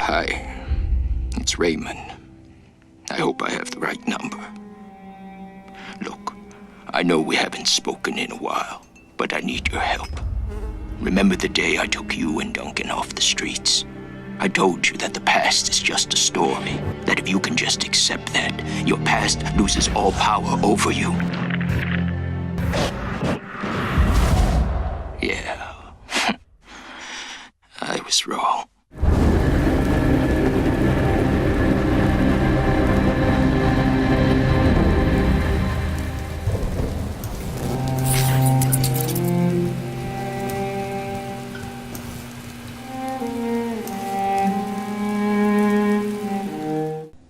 Hi, it's Raymond. I hope I have the right number. Look, I know we haven't spoken in a while, but I need your help. Remember the day I took you and Duncan off the streets? I told you that the past is just a story, that if you can just accept that, your past loses all power over you. Yeah, I was wrong.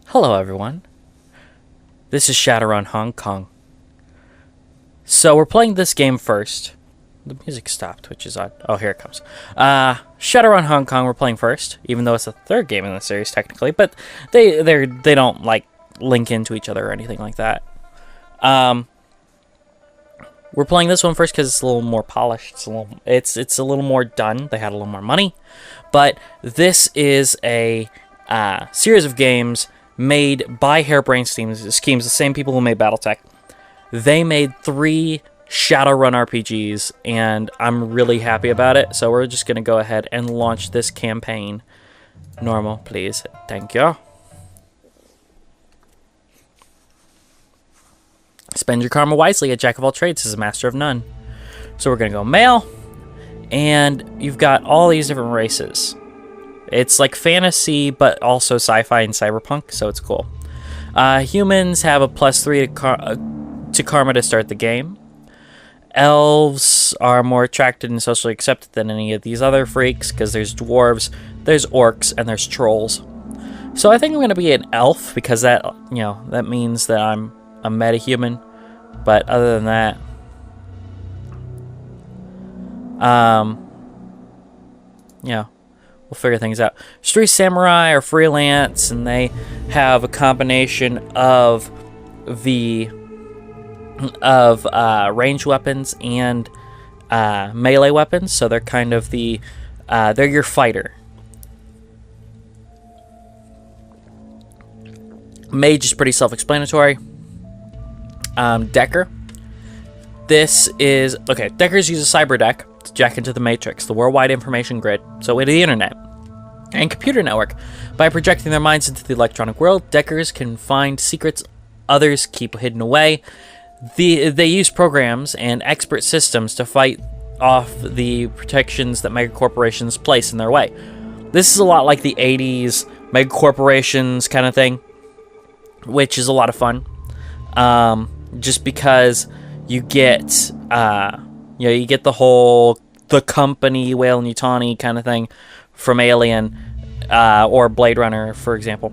Hello everyone, this is Shadowrun Hong Kong. So we're playing this game first. The music stopped, which is odd. Oh, here it comes. Shadowrun Hong Kong we're playing first, even though it's the third game in the series technically, but they don't like link into each other or anything like that. We're playing this one first because it's a little more polished. It's a little more done. They had a little more money, but this is a series of games made by Hare-Brained schemes, the same people who made BattleTech. They made 3 Shadowrun RPGs, and I'm really happy about it. So we're just going to go ahead and launch this campaign. Normal, please. Thank you. Spend your karma wisely. A jack of all trades is a master of none. So we're going to go male, and you've got all these different races. It's like fantasy, but also sci-fi and cyberpunk, so it's cool. Humans have a +3 to karma to start the game. Elves are more attracted and socially accepted than any of these other freaks, because there's dwarves, there's orcs, and there's trolls. So I think I'm going to be an elf, because that means that I'm a meta-human. But other than that, we'll figure things out. Street Samurai are freelance, and they have a combination of range weapons and melee weapons. So they're kind of they're your fighter. Mage is pretty self-explanatory. Decker. Deckers use a cyber deck to jack into the Matrix, the worldwide information grid, so into the internet and computer network. By projecting their minds into the electronic world, Deckers can find secrets others keep hidden away. They use programs and expert systems to fight off the protections that megacorporations place in their way. This is a lot like the 80s megacorporations kind of thing, which is a lot of fun. Just because you get, you get the company, Whale and Yutani kind of thing from Alien, or Blade Runner, for example.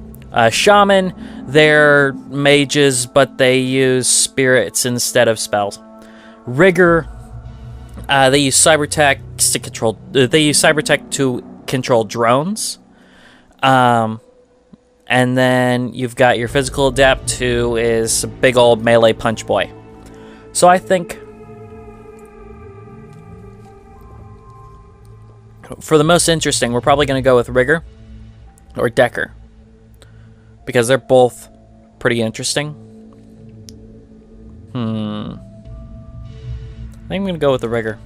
Shaman, they're mages, but they use spirits instead of spells. Rigger, they use cybertech to control. They use cybertech to control drones. And then you've got your physical adept, who is a big old melee punch boy. So I think, for the most interesting, we're probably going to go with Rigger or Decker, because they're both pretty interesting. I think I'm going to go with the Rigger.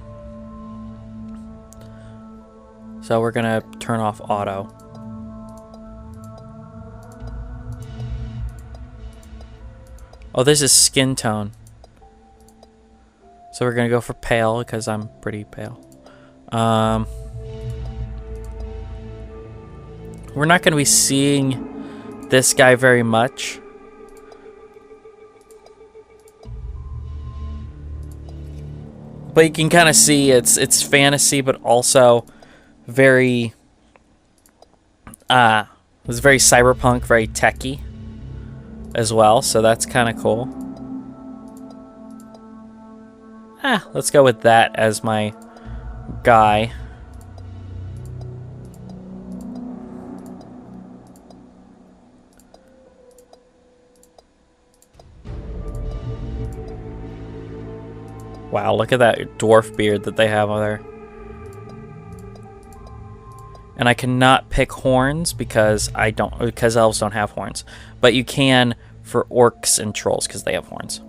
So we're going to turn off auto. Oh, this is skin tone. So we're going to go for pale, because I'm pretty pale. We're not going to be seeing this guy very much. But you can kind of see it's fantasy, but also very it's very cyberpunk, very techy as well, so that's kind of cool. Let's go with that as my guy. Wow, look at that dwarf beard that they have on there. And I cannot pick horns because elves don't have horns. But you can for orcs and trolls because they have horns.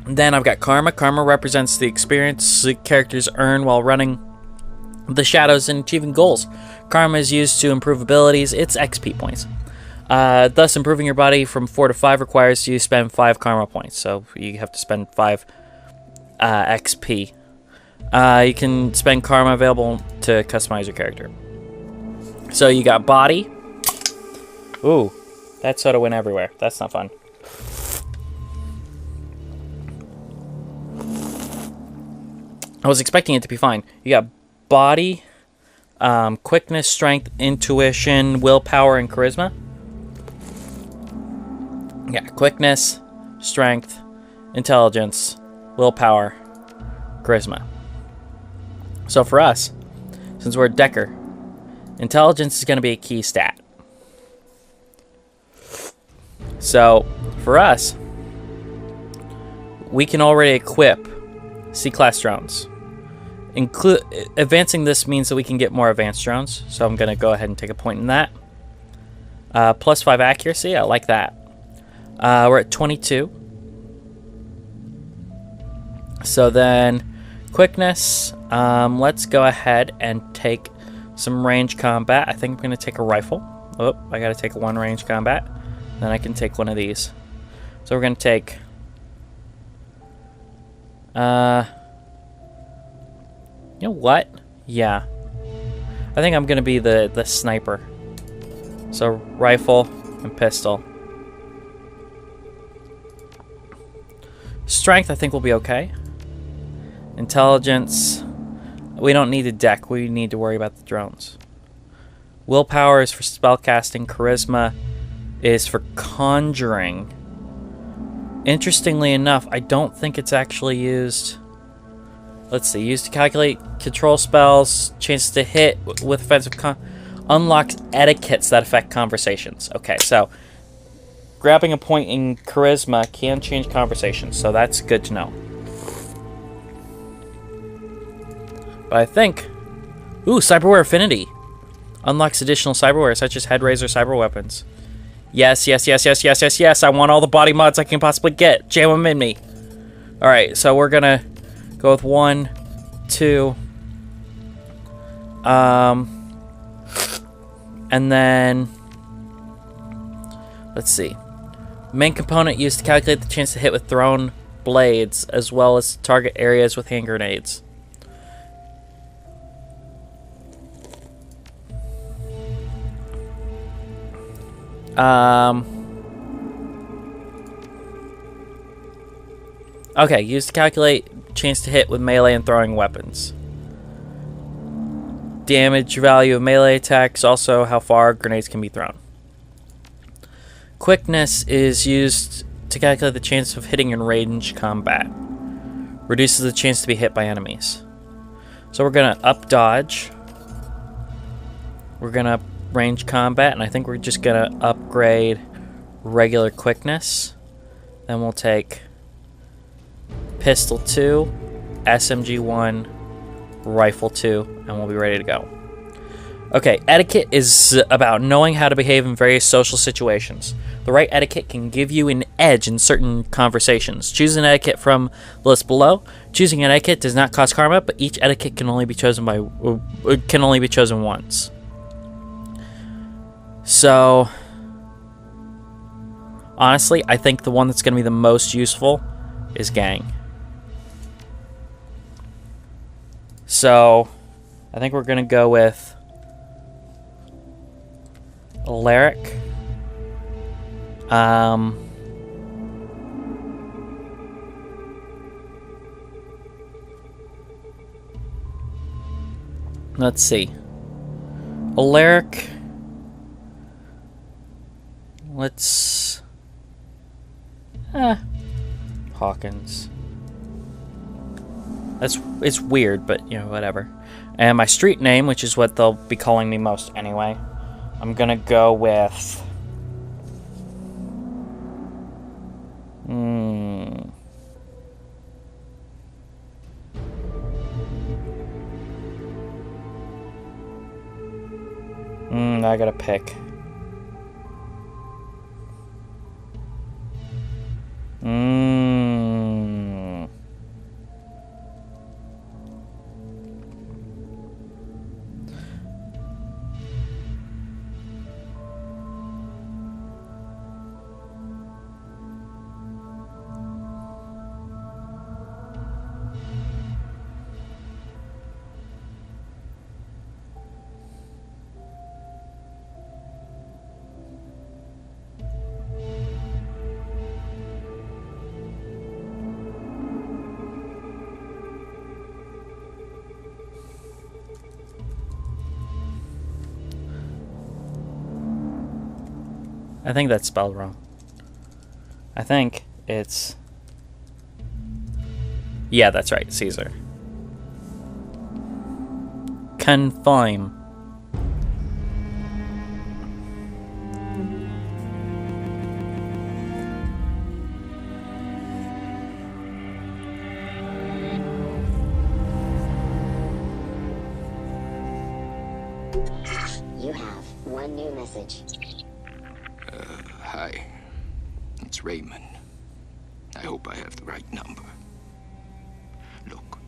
And then I've got karma. Karma represents the experience the characters earn while running the shadows and achieving goals. Karma is used to improve abilities. It's XP points. Thus, improving your body from 4 to 5 requires you to spend 5 karma points. So you have to spend 5 XP. You can spend karma available to customize your character. So you got body. Ooh, that soda went everywhere. That's not fun. I was expecting it to be fine. You got body, quickness, strength, intuition, willpower, and charisma. Yeah, quickness, strength, intelligence, willpower, charisma. So for us, since we're a Decker, intelligence is going to be a key stat. So for us, we can already equip C-class drones. Advancing this means that we can get more advanced drones. So I'm going to go ahead and take a point in that. Plus 5 accuracy, I like that. We're at 22. So then, quickness. Let's go ahead and take some range combat. I think I'm going to take a rifle. Oh, I got to take one range combat. Then I can take one of these. So we're going to take... you know what? Yeah. I think I'm going to be the sniper. So, rifle and pistol. Strength, I think, will be okay. Intelligence. We don't need a deck. We need to worry about the drones. Willpower is for spellcasting. Charisma is for conjuring. Interestingly enough, I don't think it's actually used... Let's see. Used to calculate control spells. Chances to hit with offensive unlocks etiquettes that affect conversations. Okay, so... grabbing a point in charisma can change conversations, so that's good to know. But I think... Ooh, cyberware affinity. Unlocks additional cyberware, such as head razor cyber weapons. Yes, yes, yes, yes, yes, yes, yes. I want all the body mods I can possibly get. Jam them in me. Alright, so we're gonna go with 1, 2... and then... Let's see. Main component used to calculate the chance to hit with thrown blades, as well as target areas with hand grenades. Okay, used to calculate chance to hit with melee and throwing weapons. Damage value of melee attacks, also how far grenades can be thrown. Quickness is used to calculate the chance of hitting in range combat. Reduces the chance to be hit by enemies. So we're going to up dodge. We're going to range combat, and I think we're just going to upgrade regular quickness. Then we'll take pistol 2, SMG 1, rifle 2, and we'll be ready to go. Okay, etiquette is about knowing how to behave in various social situations. The right etiquette can give you an edge in certain conversations. Choose an etiquette from the list below. Choosing an etiquette does not cost karma, but each etiquette can only be chosen once. So, honestly, I think the one that's going to be the most useful is gang. So, I think we're going to go with Alaric. Let's see. Alaric. Let's... Hawkins. It's weird, but, you know, whatever. And my street name, which is what they'll be calling me most anyway, I'm gonna go with... Now I gotta pick. I think that's spelled wrong. I think it's... Yeah, that's right, Caesar. Confine. You have one new message. Hi. It's Raymond. I hope I have the right number. Look,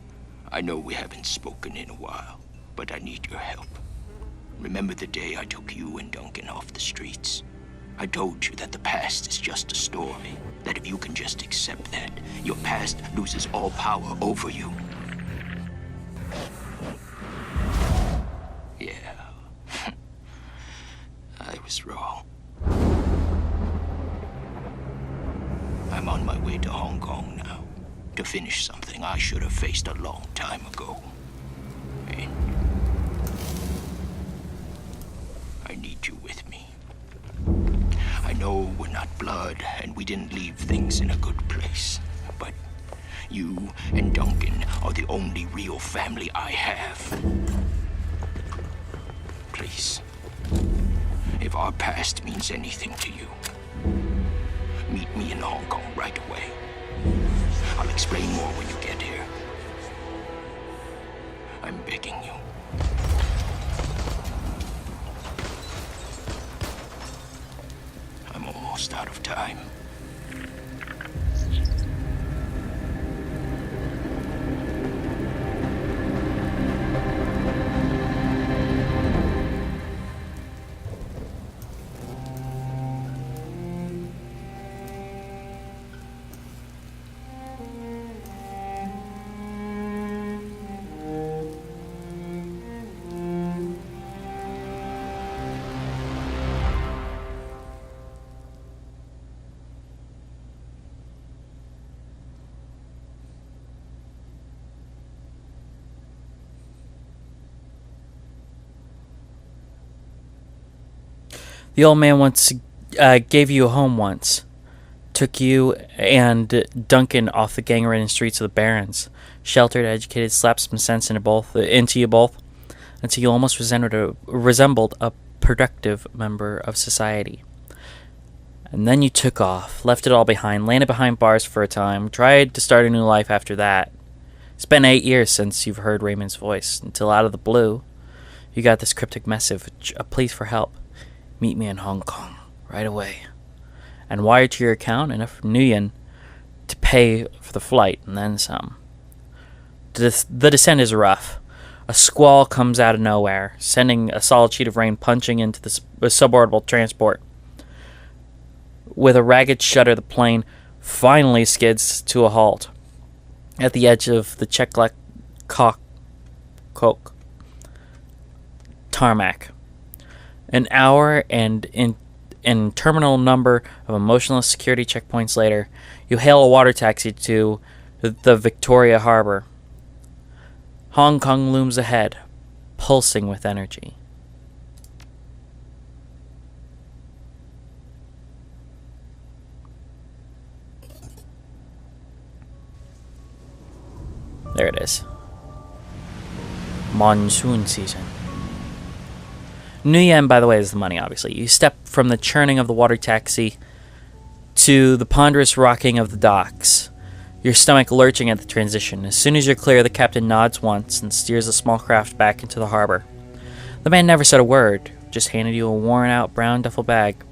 I know we haven't spoken in a while, but I need your help. Remember the day I took you and Duncan off the streets? I told you that the past is just a story, that if you can just accept that, your past loses all power over you. Yeah. I was wrong. I'm on my way to Hong Kong now, to finish something I should have faced a long time ago. And I need you with me. I know we're not blood, and we didn't leave things in a good place, but you and Duncan are the only real family I have. Please, if our past means anything to you, meet me in Hong Kong right away. I'll explain more when you get here. I'm begging you. I'm almost out of time. The old man once gave you a home once. Took you and Duncan off the gang-ridden streets of the Barrens. Sheltered, educated, slapped some sense into you both, until you almost resembled a productive member of society. And then you took off, left it all behind, landed behind bars for a time, tried to start a new life after that. It's been 8 years since you've heard Raymond's voice, until out of the blue, you got this cryptic message, a plea for help. Meet me in Hong Kong, right away. And wire to your account enough for Nguyen to pay for the flight, and then some. The descent is rough. A squall comes out of nowhere, sending a solid sheet of rain punching into the suborbital transport. With a ragged shudder, the plane finally skids to a halt at the edge of the Cheklek tarmac. An hour and interminable number of emotionless security checkpoints later, you hail a water taxi to the Victoria Harbor. Hong Kong looms ahead, pulsing with energy. There it is. Monsoon season. Nguyen, by the way, is the money, obviously. You step from the churning of the water taxi to the ponderous rocking of the docks, your stomach lurching at the transition. As soon as you're clear, the captain nods once and steers the small craft back into the harbor. The man never said a word, just handed you a worn-out brown duffel bag.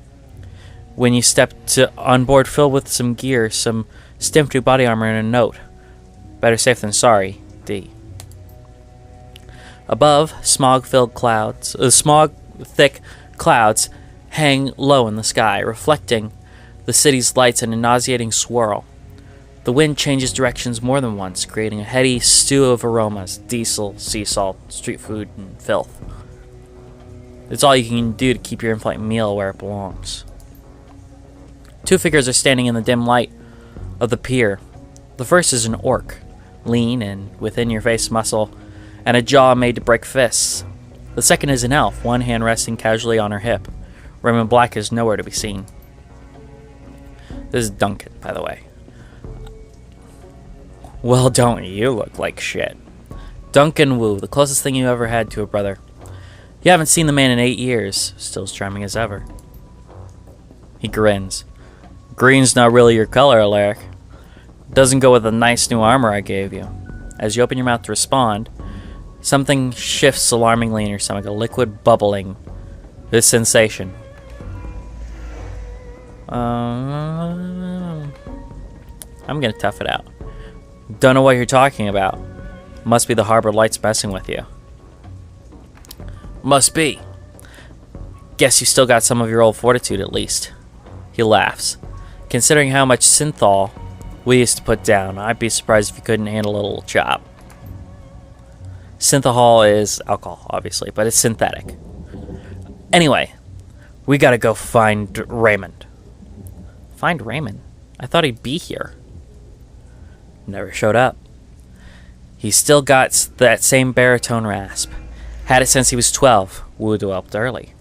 When you stepped on board filled with some gear, some stiff new body armor, and a note. Better safe than sorry, D. Above, smog-thick clouds hang low in the sky, reflecting the city's lights in a nauseating swirl. The wind changes directions more than once, creating a heady stew of aromas: diesel, sea salt, street food, and filth. It's all you can do to keep your in-flight meal where it belongs. Two figures are standing in the dim light of the pier. The first is an orc, lean and with in-your-face muscle, and a jaw made to break fists. The second is an elf, one hand resting casually on her hip. Raymond Black is nowhere to be seen. This is Duncan, by the way. Well, don't you look like shit. Duncan Wu, the closest thing you ever had to a brother. You haven't seen the man in 8 years, still as charming as ever. He grins. Green's not really your color, Alaric. Doesn't go with the nice new armor I gave you. As you open your mouth to respond, something shifts alarmingly in your stomach, a liquid bubbling. This sensation. I'm gonna tough it out. Don't know what you're talking about. Must be the harbor lights messing with you. Must be. Guess you still got some of your old fortitude at least. He laughs. Considering how much synthol we used to put down, I'd be surprised if you couldn't handle a little chop. Synthahol is alcohol, obviously, but it's synthetic. Anyway, we gotta go find Raymond. Find Raymond? I thought he'd be here. Never showed up. He's still got that same baritone rasp. Had it since he was 12. Wu developed early.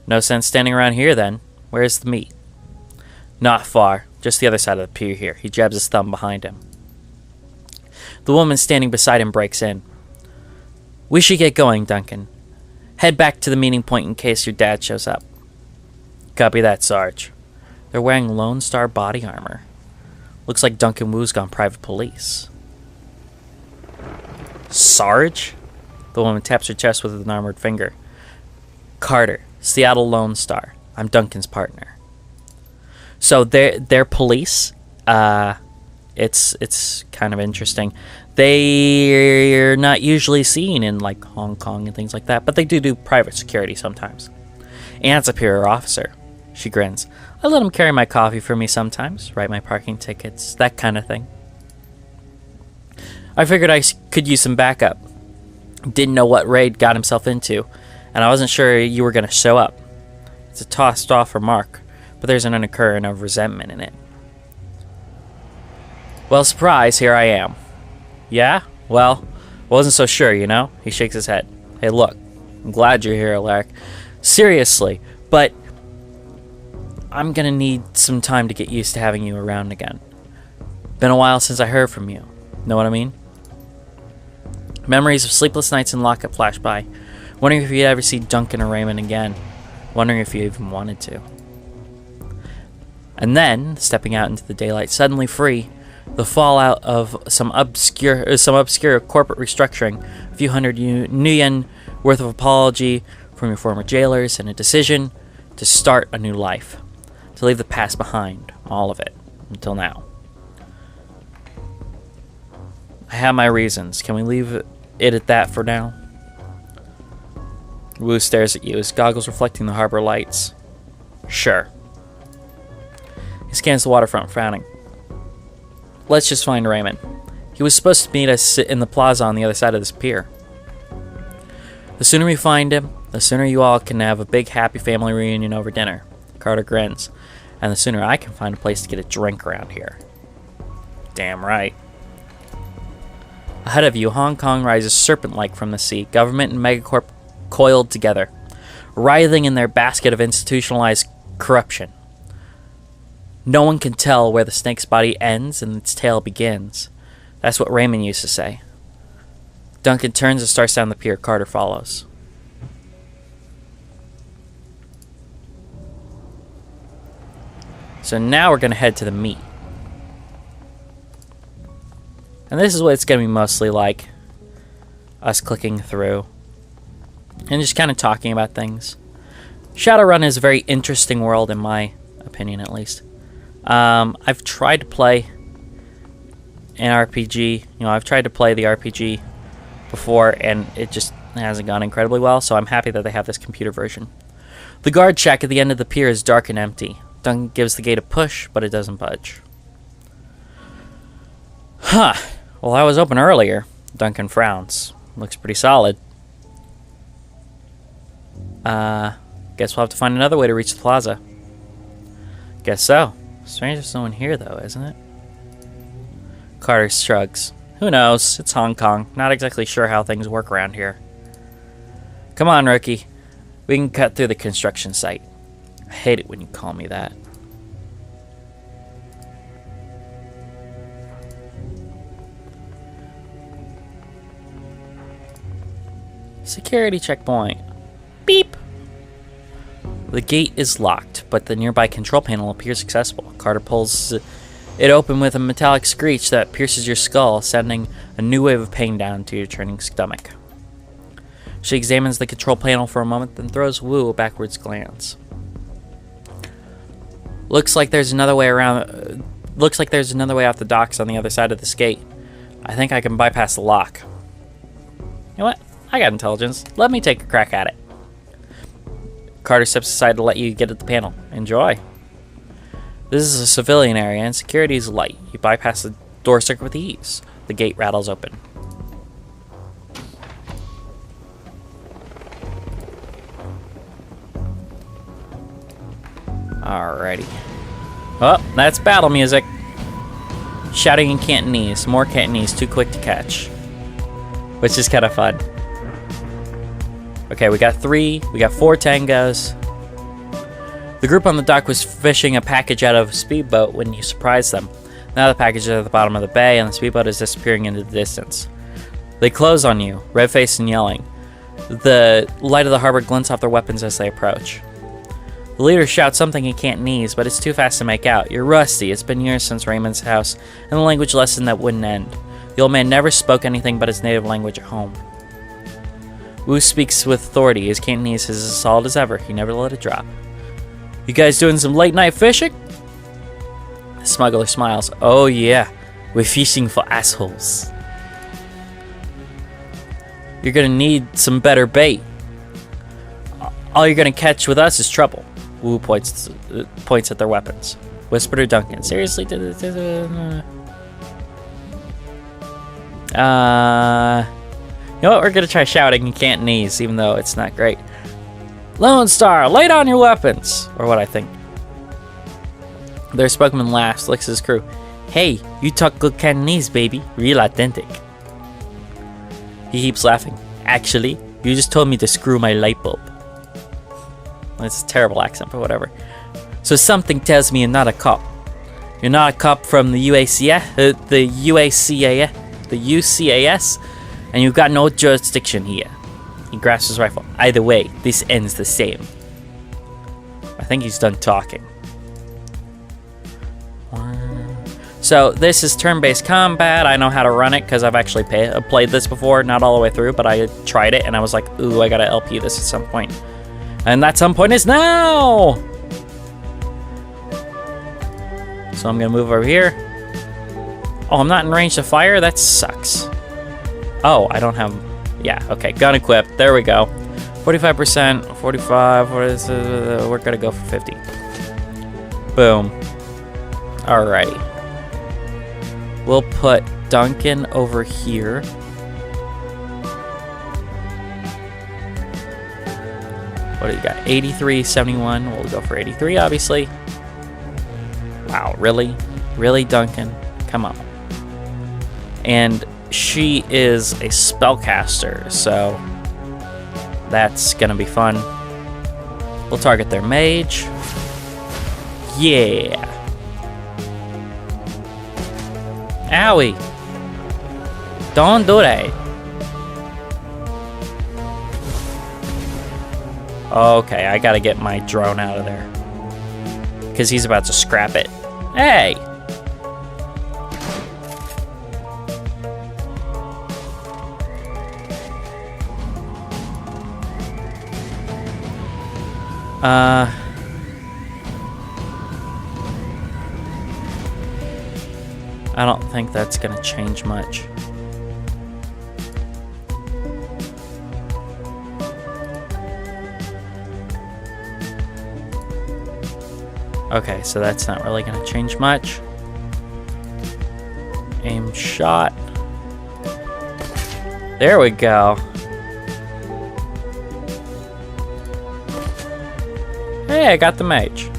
No sense standing around here then. Where's the meet? Not far. Just the other side of the pier here. He jabs his thumb behind him. The woman standing beside him breaks in. We should get going, Duncan. Head back to the meeting point in case your dad shows up. Copy that, Sarge. They're wearing Lone Star body armor. Looks like Duncan Wu's gone private police. Sarge? The woman taps her chest with an armored finger. Carter, Seattle Lone Star. I'm Duncan's partner. So they're police. It's kind of interesting. They're not usually seen in like Hong Kong and things like that, but they do private security sometimes. Aunt's a superior officer. She grins. I let him carry my coffee for me sometimes, write my parking tickets, that kind of thing. I figured I could use some backup. Didn't know what raid got himself into, and I wasn't sure you were going to show up. It's a tossed off remark, but there's an undercurrent of resentment in it. Well, surprise, here I am. Yeah? Well, wasn't so sure, you know? He shakes his head. Hey, look, I'm glad you're here, Alaric. Seriously, but I'm gonna need some time to get used to having you around again. Been a while since I heard from you. Know what I mean? Memories of sleepless nights in lockup flash by. Wondering if you'd ever see Duncan or Raymond again. Wondering if you even wanted to. And then, stepping out into the daylight, suddenly free, the fallout of some obscure corporate restructuring, a few hundred new yen worth of apology from your former jailers, and a decision to start a new life. To leave the past behind, all of it, until now. I have my reasons. Can we leave it at that for now? Wu stares at you, his goggles reflecting the harbor lights. Sure. He scans the waterfront, frowning. Let's just find Raymond. He was supposed to meet us in the plaza on the other side of this pier. The sooner we find him, the sooner you all can have a big happy family reunion over dinner. Carter grins. And the sooner I can find a place to get a drink around here. Damn right. Ahead of you, Hong Kong rises serpent-like from the sea, government and megacorp coiled together, writhing in their basket of institutionalized corruption. No one can tell where the snake's body ends and its tail begins. That's what Raymond used to say. Duncan turns and starts down the pier. Carter follows. So now we're going to head to the meet. And this is what it's going to be mostly like. us clicking through and just kind of talking about things. Shadowrun is a very interesting world, in my opinion, at least. I've tried to play an RPG. I've tried to play the RPG before, and it just hasn't gone incredibly well, so I'm happy that they have this computer version. The guard shack at the end of the pier is dark and empty. Duncan gives the gate a push, but it doesn't budge. Huh. Well, I was open earlier. Duncan frowns. Looks pretty solid. Guess we'll have to find another way to reach the plaza. Guess so. Strange there's no one here, though, isn't it? Carter shrugs. Who knows? It's Hong Kong. Not exactly sure how things work around here. Come on, rookie. We can cut through the construction site. I hate it when you call me that. Security checkpoint. Beep! The gate is locked, but the nearby control panel appears accessible. Carter pulls it open with a metallic screech that pierces your skull, sending a new wave of pain down to your churning stomach. She examines the control panel for a moment, then throws Wu a backwards glance. Looks like there's another way around. Looks like there's another way off the docks on the other side of this gate. I think I can bypass the lock. You know what? I got intelligence. Let me take a crack at it. Carter steps aside to let you get at the panel. Enjoy. This is a civilian area, and security is light. You bypass the door circuit with ease. The gate rattles open. Alrighty. Oh, that's battle music. Shouting in Cantonese. More Cantonese, too quick to catch. Which is kind of fun. Okay, we got 4 tangos. The group on the dock was fishing a package out of a speedboat when you surprised them. Now the package is at the bottom of the bay, and the speedboat is disappearing into the distance. They close on you, red-faced and yelling. The light of the harbor glints off their weapons as they approach. The leader shouts something in Cantonese, but it's too fast to make out. You're rusty. It's been years since Raymond's house, and the language lesson that wouldn't end. The old man never spoke anything but his native language at home. Wu speaks with authority. His Cantonese is as solid as ever. He never let it drop. You guys doing some late-night fishing? The smuggler smiles. Oh yeah, we're fishing for assholes. You're gonna need some better bait. All you're gonna catch with us is trouble. Wu points at their weapons. Whisper to Duncan. Seriously? You know what? We're gonna try shouting in Cantonese, even though it's not great. Lone Star, lay down your weapons! Or what I think. Their spokesman laughs, licks his crew. Hey, you talk good Cantonese, baby. Real authentic. He keeps laughing. Actually, you just told me to screw my light bulb. It's a terrible accent, but whatever. So something tells me you're not a cop. You're not a cop from the UCAS, and you've got no jurisdiction here. He grasps his rifle. Either way, this ends the same. I think he's done talking. So this is turn-based combat. I know how to run it because I've actually played this before, not all the way through, but I tried it and I was like, ooh, I gotta LP this at some point. And that some point is now! So I'm gonna move over here. Oh, I'm not in range to fire? That sucks. Oh, I don't have... Yeah, okay, gun equipped. There we go. 45%, 45, what is it? We're gonna go for 50. Boom. Alrighty. We'll put Duncan over here. What do you got? 83, 71. We'll go for 83, obviously. Wow, really? Really, Duncan? Come on. And she is a spellcaster, so that's gonna be fun. We'll target their mage. Yeah. Owie. Don't do that. Okay, I gotta get my drone out of there. Because he's about to scrap it. Hey! I don't think that's gonna change much. Okay, so that's not really gonna change much. Aim shot. There we go. Hey, I got the mage.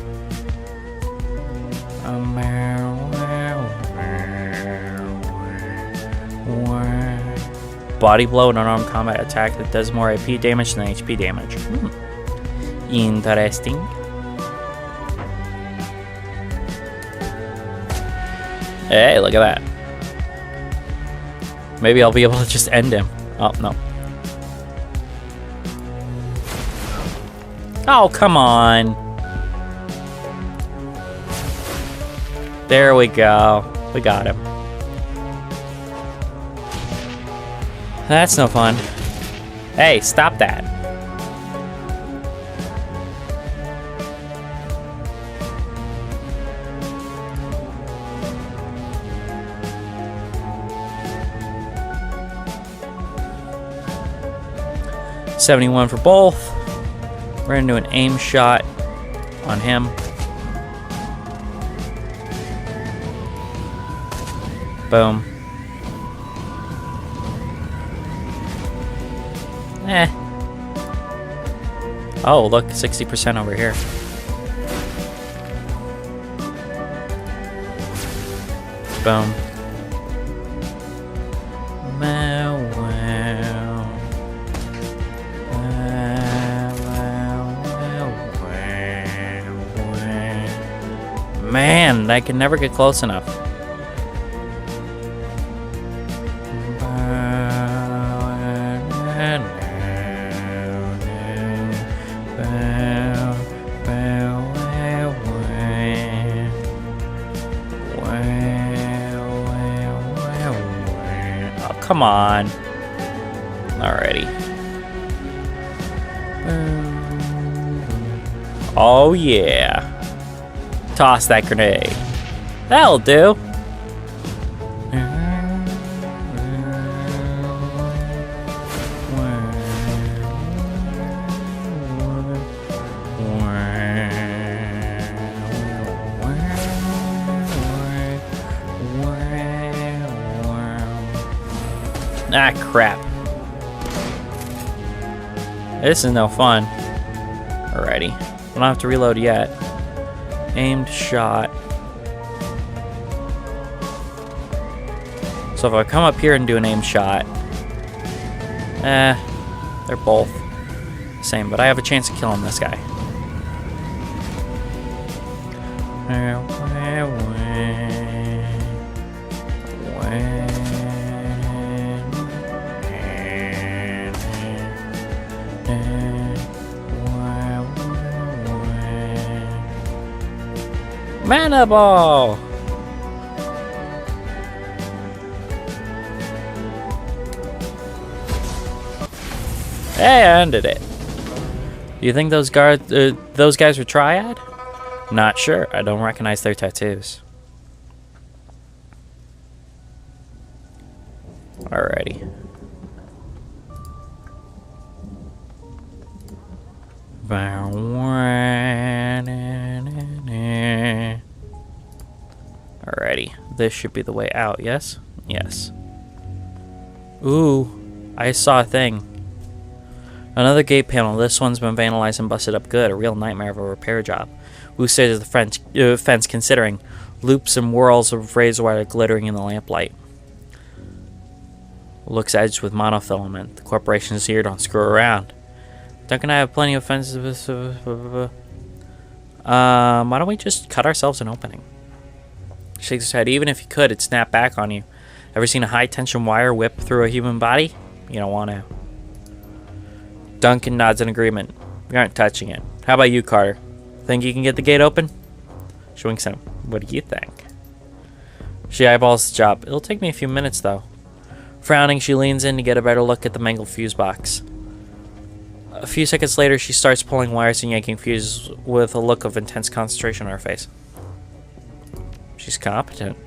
Body blow, an unarmed combat attack that does more AP damage than HP damage. Interesting. Hey, look at that. Maybe I'll be able to just end him. Oh, no. Oh, come on. There we go. We got him. That's no fun. Hey, stop that. $71 for both. We're gonna do an aim shot on him. Boom. Oh, look, 60% over here. Boom. Man, I can never get close enough. Oh, come on. Alrighty. Oh, yeah. Toss that grenade. That'll do. Ah, crap. This is no fun. Alrighty. I don't have to reload yet. Aimed shot. So if I come up here and do an aim shot, they're both the same, but I have a chance of killing this guy. Mana ball! Hey, I ended it. Do you think those guys were Triad? Not sure. I don't recognize their tattoos. Alrighty. Alrighty. This should be the way out, yes? Yes. Ooh, I saw a thing. Another gate panel. This one's been vandalized and busted up good. A real nightmare of a repair job. Who says the fence considering? Loops and whirls of razor wire glittering in the lamplight. Looks edged with monofilament. The corporation's here, don't screw around. Duncan and I have plenty of fences. Why don't we just cut ourselves an opening? Shakes his head. Even if you could, it'd snap back on you. Ever seen a high-tension wire whip through a human body? You don't want to. Duncan nods in agreement. We aren't touching it. How about you, Carter? Think you can get the gate open? She winks at him. What do you think? She eyeballs the job. It'll take me a few minutes, though. Frowning, she leans in to get a better look at the mangled fuse box. A few seconds later, she starts pulling wires and yanking fuses with a look of intense concentration on her face. She's competent.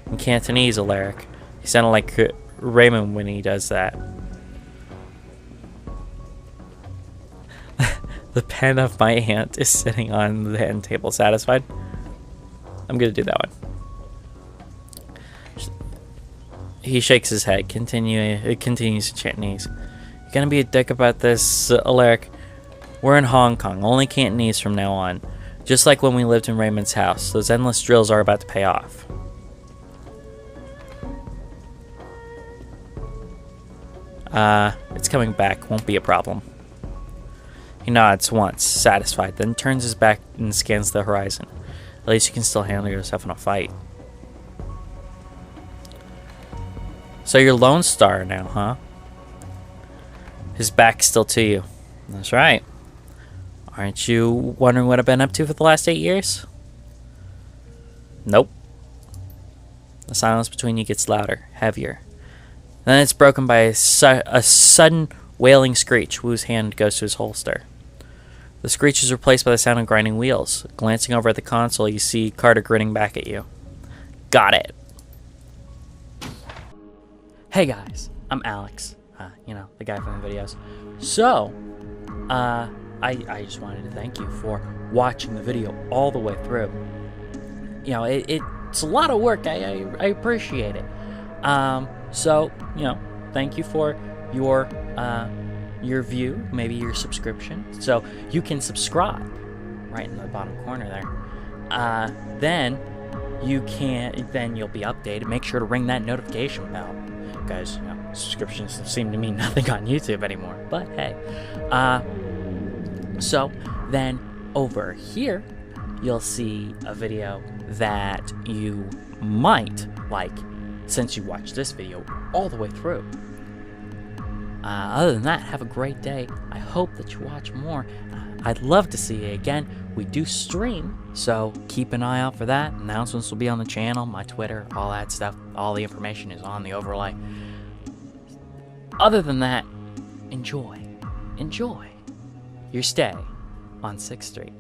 In Cantonese, Alaric. He sounded like Raymond when he does that. The pen of my aunt is sitting on the end table. Satisfied? I'm gonna do that one. He shakes his head. Continues to Cantonese. You're gonna be a dick about this, Alaric. We're in Hong Kong. Only Cantonese from now on. Just like when we lived in Raymond's house. Those endless drills are about to pay off. It's coming back. Won't be a problem. He nods once, satisfied, then turns his back and scans the horizon. At least you can still handle yourself in a fight. So you're Lone Star now, huh? His back's still to you. That's right. Aren't you wondering what I've been up to for the last 8 years? Nope. The silence between you gets louder, heavier. Then it's broken by a sudden wailing screech. Wu's hand goes to his holster. The screech is replaced by the sound of grinding wheels. Glancing over at the console, you see Carter grinning back at you. Got it. Hey guys, I'm Alex. The guy from the videos. So, I just wanted to thank you for watching the video all the way through. It's a lot of work. I appreciate it. So, thank you for your view, maybe your subscription. So you can subscribe right in the bottom corner there. Then you'll be updated. Make sure to ring that notification bell, because subscriptions seem to mean nothing on YouTube anymore. But hey, so then over here you'll see a video that you might like, since you watched this video all the way through. Other than that, have a great day. I hope that you watch more. I'd love to see you again. We do stream, so keep an eye out for that. Announcements will be on the channel, my Twitter, all that stuff. All the information is on the overlay. Other than that, enjoy your stay on 6th Street.